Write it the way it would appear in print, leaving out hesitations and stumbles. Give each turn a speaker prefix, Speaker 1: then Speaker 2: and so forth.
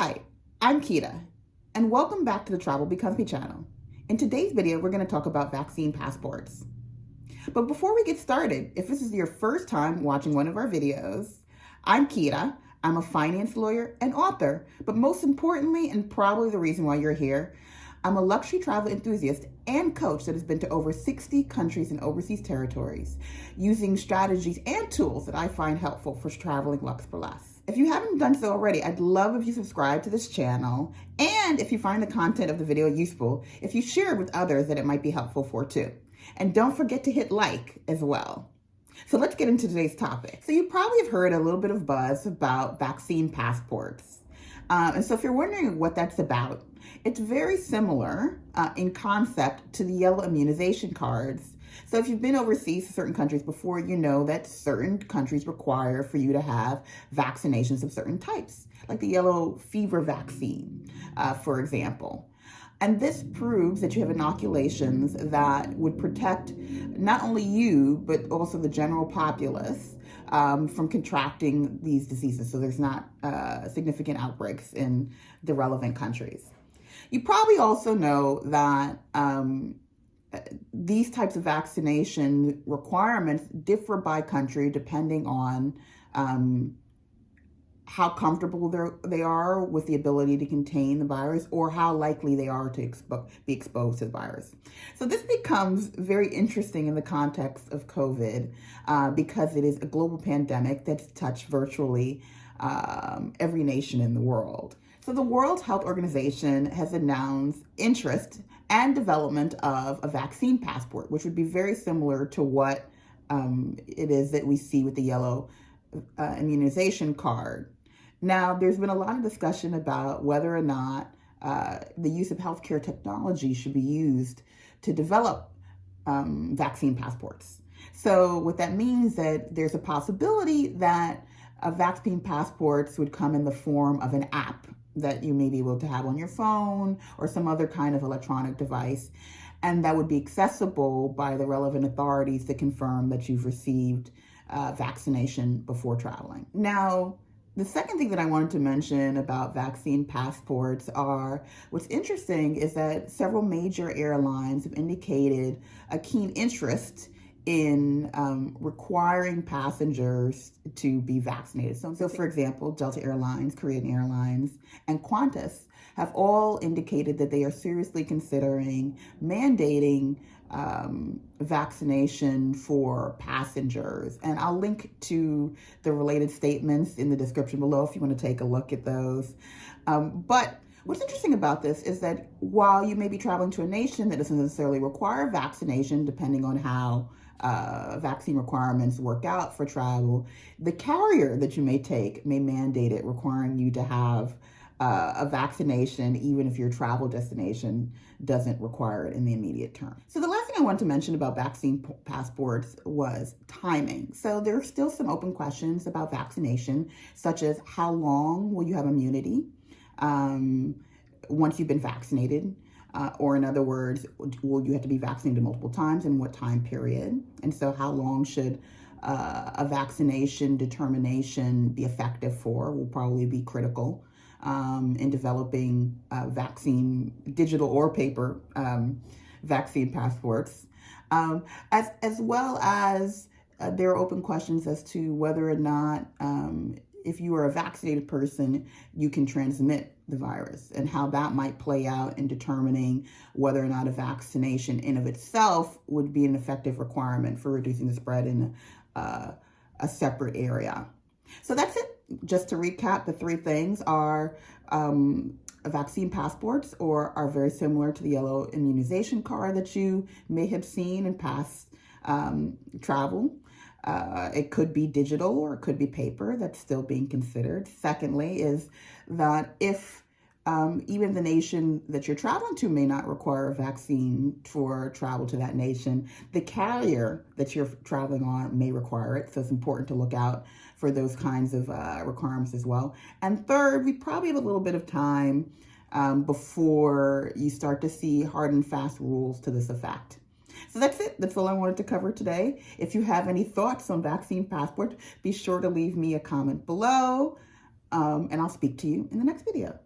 Speaker 1: Hi, I'm Kita, and welcome back to the Travel Becomes Me channel. In today's video, we're going to talk about vaccine passports. But before we get started, if this is your first time watching one of our videos, I'm Kita. I'm a finance lawyer and author, but most importantly, and probably the reason why you're here, I'm a luxury travel enthusiast and coach that has been to over 60 countries and overseas territories, using strategies and tools that I find helpful for traveling lux for less. If you haven't done so already, I'd love if you subscribe to this channel, and if you find the content of the video useful, if you share it with others that it might be helpful for too. And don't forget to hit like as well. So let's get into today's topic. So you probably have heard a little bit of buzz about vaccine passports. And so if you're wondering what that's about, it's very similar in concept to the yellow immunization cards. So if you've been overseas to certain countries before, you know that certain countries require for you to have vaccinations of certain types, like the yellow fever vaccine, for example. And this proves that you have inoculations that would protect not only you, but also the general populace from contracting these diseases. So there's not significant outbreaks in the relevant countries. You probably also know that these types of vaccination requirements differ by country depending on how comfortable they are with the ability to contain the virus, or how likely they are to be exposed to the virus. So this becomes very interesting in the context of COVID because it is a global pandemic that's touched virtually every nation in the world. So the World Health Organization has announced interest and development of a vaccine passport, which would be very similar to what it is that we see with the yellow immunization card. Now, there's been a lot of discussion about whether or not the use of healthcare technology should be used to develop vaccine passports. So what that means that there's a possibility that vaccine passports would come in the form of an app that you may be able to have on your phone or some other kind of electronic device, and that would be accessible by the relevant authorities to confirm that you've received vaccination before traveling. Now, the second thing that I wanted to mention about vaccine passports are, what's interesting is that several major airlines have indicated a keen interest in requiring passengers to be vaccinated. So for example, Delta Airlines, Korean Airlines, and Qantas have all indicated that they are seriously considering mandating vaccination for passengers. And I'll link to the related statements in the description below if you want to take a look at those. But what's interesting about this is that while you may be traveling to a nation that doesn't necessarily require vaccination, depending on how vaccine requirements work out for travel, the carrier that you may take may mandate it, requiring you to have a vaccination, even if your travel destination doesn't require it in the immediate term. So the last thing I wanted to mention about vaccine passports was timing. So there are still some open questions about vaccination, such as how long will you have immunity once you've been vaccinated? Or in other words, will you have to be vaccinated multiple times, and what time period? And so how long should a vaccination determination be effective for will probably be critical in developing vaccine, digital or paper vaccine passports, as well as there are open questions as to whether or not if you are a vaccinated person, you can transmit the virus, and how that might play out in determining whether or not a vaccination in of itself would be an effective requirement for reducing the spread in a separate area. So that's it. Just to recap, the three things are vaccine passports are very similar to the yellow immunization card that you may have seen in past travel. It could be digital or it could be paper. That's still being considered. Secondly is that if even the nation that you're traveling to may not require a vaccine for travel to that nation, the carrier that you're traveling on may require it. So it's important to look out for those kinds of requirements as well. And third, we probably have a little bit of time before you start to see hard and fast rules to this effect. So that's it. That's all I wanted to cover today. If you have any thoughts on vaccine passports, be sure to leave me a comment below, and I'll speak to you in the next video.